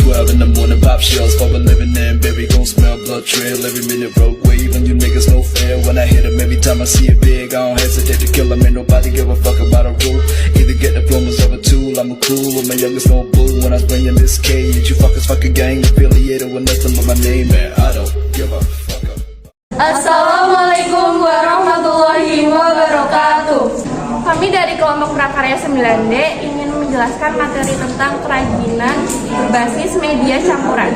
12 in the morning, pop shells for a living and baby gon' smell blood trail every minute road wave and you niggas no fair when I hit 'em every time I see it big I don't hesitate to kill 'em ain't nobody give a fuck about a rule either get diplomas or a tool I'm a cool with my youngest no bull when I was bringing this cage you fuckers fucking gang affiliated with nothing but my name man I don't give a fuck up. Assalamualaikum warahmatullahi wabarakatuh. Kami dari kelompok prakarya 9D ingin menjelaskan materi tentang kerajinan berbasis media campuran.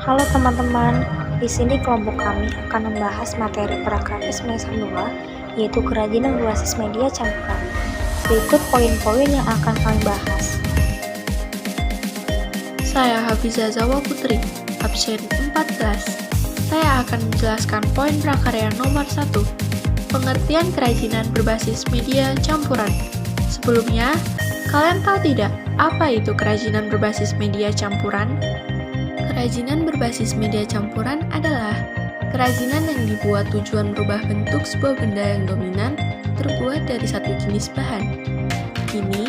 Halo teman-teman, di sini kelompok kami akan membahas materi prakarya semester 2, yaitu kerajinan berbasis media campuran. Berikut poin-poin yang akan kami bahas. Saya Hafizah Zawa Putri, absen 14. Saya akan menjelaskan poin prakarya nomor 1, pengertian kerajinan berbasis media campuran. Sebelumnya, kalian tahu tidak apa itu kerajinan berbasis media campuran? Kerajinan berbasis media campuran adalah kerajinan yang dibuat tujuan merubah bentuk sebuah benda yang dominan terbuat dari satu jenis bahan. Ini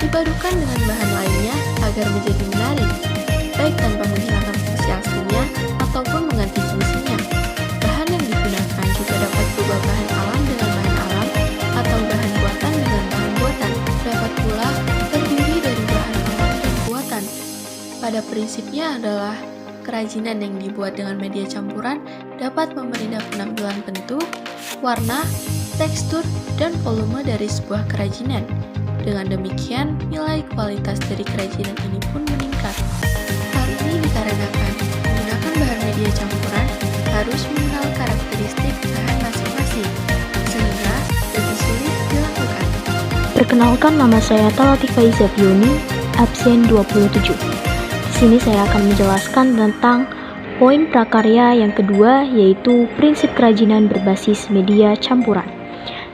dipadukan dengan bahan lainnya agar menjadi menarik, baik tanpa menghilangkan fungsi aslinya ataupun mengganti fungsinya. Bahan yang digunakan juga dapat berubah bahan alam dengan bahan alam atau bahan buatan dengan bahan buatan. Dapat pula terdiri dari bahan alam dan buatan. Pada prinsipnya adalah kerajinan yang dibuat dengan media campuran dapat memperindah penampilan bentuk, warna, tekstur, dan volume dari sebuah kerajinan. Dengan demikian, nilai kualitas dari kerajinan ini pun meningkat. Hal ini dikarenakan menggunakan bahan media campuran harus mengenal karakteristik bahan masing-masing, sehingga lebih sulit dilakukan. Perkenalkan, nama saya Talatifah Izafiuni, absen 27. Di sini saya akan menjelaskan tentang poin prakarya yang kedua, yaitu prinsip kerajinan berbasis media campuran.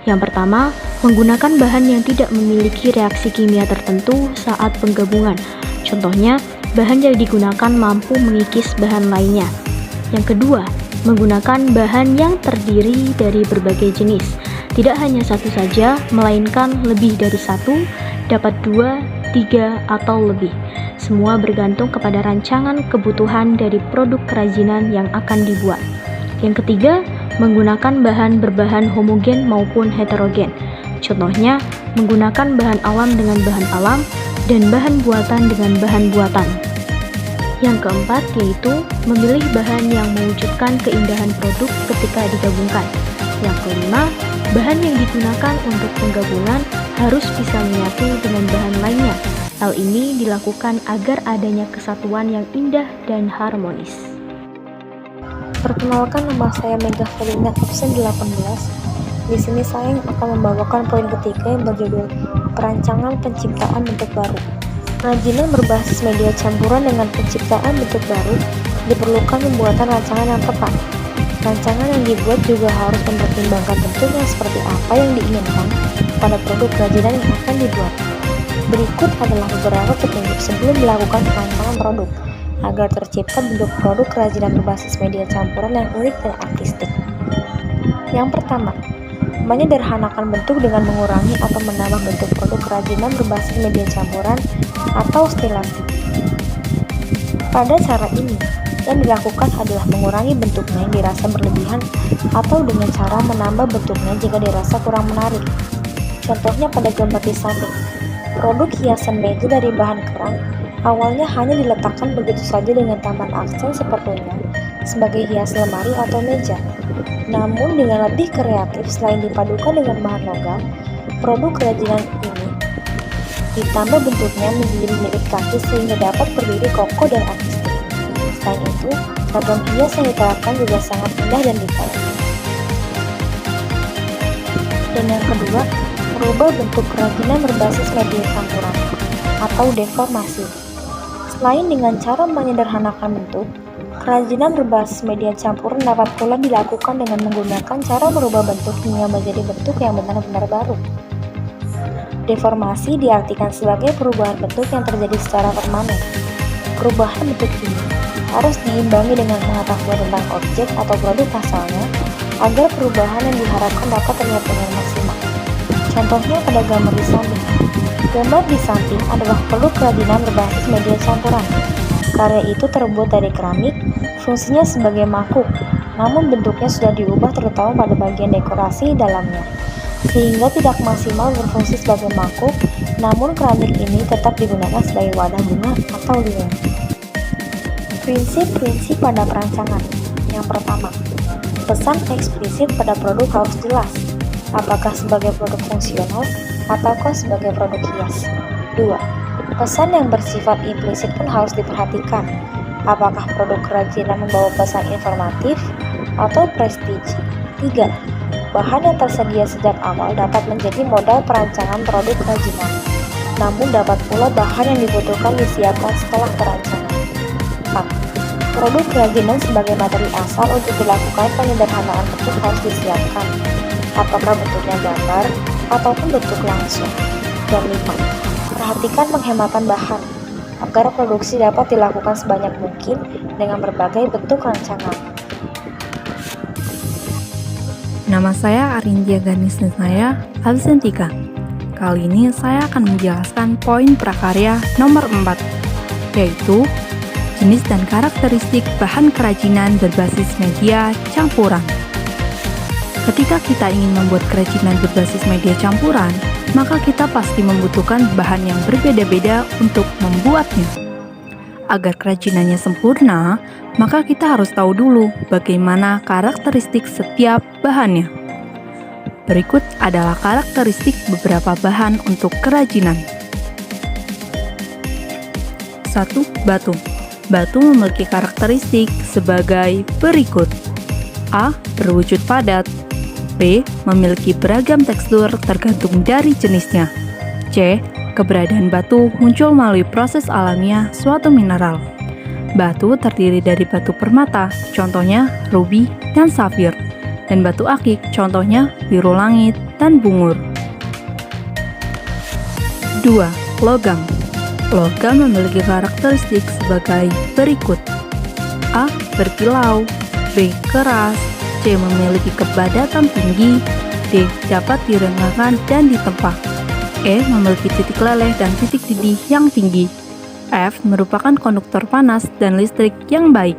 Yang pertama, menggunakan bahan yang tidak memiliki reaksi kimia tertentu saat penggabungan. Contohnya, bahan yang digunakan mampu mengikis bahan lainnya. Yang kedua, menggunakan bahan yang terdiri dari berbagai jenis. Tidak hanya satu saja, melainkan lebih dari satu, dapat 2, 3, atau lebih. Semua bergantung kepada rancangan kebutuhan dari produk kerajinan yang akan dibuat. Yang ketiga, menggunakan bahan berbahan homogen maupun heterogen. Contohnya, menggunakan bahan alam dengan bahan alam dan bahan buatan dengan bahan buatan. Yang keempat, yaitu memilih bahan yang mewujudkan keindahan produk ketika digabungkan. Yang kelima, bahan yang digunakan untuk penggabungan harus bisa menyatu dengan bahan lainnya. Hal ini dilakukan agar adanya kesatuan yang indah dan harmonis. Perkenalkan, nama saya Megah Felina, absen 18. Di sini saya akan membawakan poin ketiga yang berjudul perancangan penciptaan bentuk baru. Kerajinan berbasis media campuran dengan penciptaan bentuk baru diperlukan pembuatan rancangan yang tepat. Rancangan yang dibuat juga harus mempertimbangkan bentuknya seperti apa yang diinginkan pada produk kerajinan yang akan dibuat. Berikut adalah beberapa petunjuk sebelum melakukan perancangan produk, agar tercipta bentuk produk kerajinan berbasis media campuran yang unik dan artistik. Yang pertama, menyederhanakan bentuk dengan mengurangi atau menambah bentuk produk kerajinan berbasis media campuran atau stilasi. Pada cara ini, yang dilakukan adalah mengurangi bentuknya yang dirasa berlebihan atau dengan cara menambah bentuknya jika dirasa kurang menarik. Contohnya pada gambar di samping. Produk hiasan meja dari bahan kerang awalnya hanya diletakkan begitu saja dengan tambahan aksen sepertinya sebagai hias lemari atau meja. Namun dengan lebih kreatif, selain dipadukan dengan bahan logam, produk kerajinan ini ditambah bentuknya menjadi mirip kaki sehingga dapat berdiri kokoh dan artistik. Selain itu, ragam hias yang diterapkan juga sangat indah dan detail. Dan yang kedua, merubah bentuk kerajinan berbasis media campuran atau deformasi. Selain dengan cara menyederhanakan bentuk, kerajinan berbasis media campuran dapat pula dilakukan dengan menggunakan cara merubah bentuk hingga menjadi bentuk yang benar-benar baru. Deformasi diartikan sebagai perubahan bentuk yang terjadi secara permanen. Perubahan bentuk ini harus diimbangi dengan pengetahuan tentang objek atau produk asalnya agar perubahan yang diharapkan dapat terlihat dengan maksimal. Contohnya pada gambar di samping. Gambar di samping adalah produk kerajinan berbasis media campuran. Karya itu terbuat dari keramik, fungsinya sebagai mangkuk, namun bentuknya sudah diubah terutama pada bagian dekorasi dalamnya, sehingga tidak maksimal berfungsi sebagai mangkuk, namun keramik ini tetap digunakan sebagai wadah bunga atau lilin. Prinsip-prinsip pada perancangan. Yang pertama, pesan eksplisit pada produk harus jelas, apakah sebagai produk fungsional ataukah sebagai produk hias. 2. Pesan yang bersifat implisit pun harus diperhatikan, apakah produk kerajinan membawa pesan informatif atau prestige. 3. Bahan yang tersedia sejak awal dapat menjadi modal perancangan produk kerajinan, namun dapat pula bahan yang dibutuhkan disiapkan setelah perancangan. 4. Produk kerajinan sebagai materi asal untuk dilakukan penyederhanaan bentuk harus disiapkan, apakah bentuknya gambar ataupun bentuk langsung. Dan 5. Perhatikan penghematan bahan, agar produksi dapat dilakukan sebanyak mungkin dengan berbagai bentuk rancangan. Nama saya Arindia Ganis dan saya Absentika. Kali ini saya akan menjelaskan poin prakarya nomor 4, yaitu jenis dan karakteristik bahan kerajinan berbasis media campuran. Ketika kita ingin membuat kerajinan berbasis media campuran, maka kita pasti membutuhkan bahan yang berbeda-beda untuk membuatnya. Agar kerajinannya sempurna, maka kita harus tahu dulu bagaimana karakteristik setiap bahannya. Berikut adalah karakteristik beberapa bahan untuk kerajinan. 1. Batu. Batu memiliki karakteristik sebagai berikut. A. Berwujud padat. B. Memiliki beragam tekstur tergantung dari jenisnya. C. Keberadaan batu muncul melalui proses alamiah suatu mineral. Batu terdiri dari batu permata, contohnya ruby dan safir, dan batu akik, contohnya biru langit dan bungur. 2. Logam. Logam memiliki karakteristik sebagai berikut. A. Berkilau. B. Keras. C. Memiliki kepadatan tinggi. D. Dapat direnggakan dan ditempa. E. Memiliki titik leleh dan titik didih yang tinggi. F. Merupakan konduktor panas dan listrik yang baik.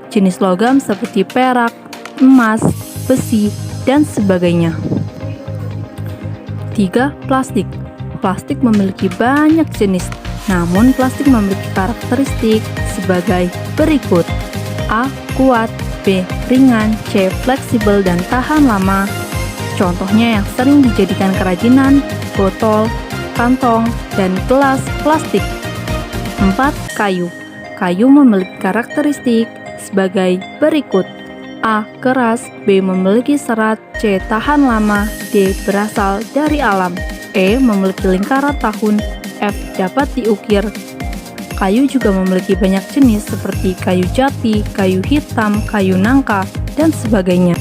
Jenis logam seperti perak, emas, besi, dan sebagainya. 3. Plastik. Plastik memiliki banyak jenis, namun plastik memiliki karakteristik sebagai berikut. A. Kuat. B. Ringan. C. Fleksibel dan tahan lama. Contohnya yang sering dijadikan kerajinan, botol, kantong, dan gelas plastik. 4. Kayu. Kayu memiliki karakteristik sebagai berikut. A. Keras. B. Memiliki serat. C. Tahan lama. D. Berasal dari alam. E. Memiliki lingkaran tahun. F. Dapat diukir. Kayu juga memiliki banyak jenis seperti kayu jati, kayu hitam, kayu nangka, dan sebagainya.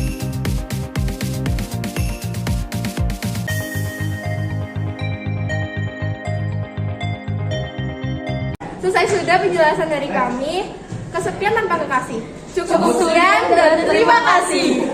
Selesai sudah penjelasan dari kami. Kesepian tanpa kekasih. Cukup sekian dan terima kasih.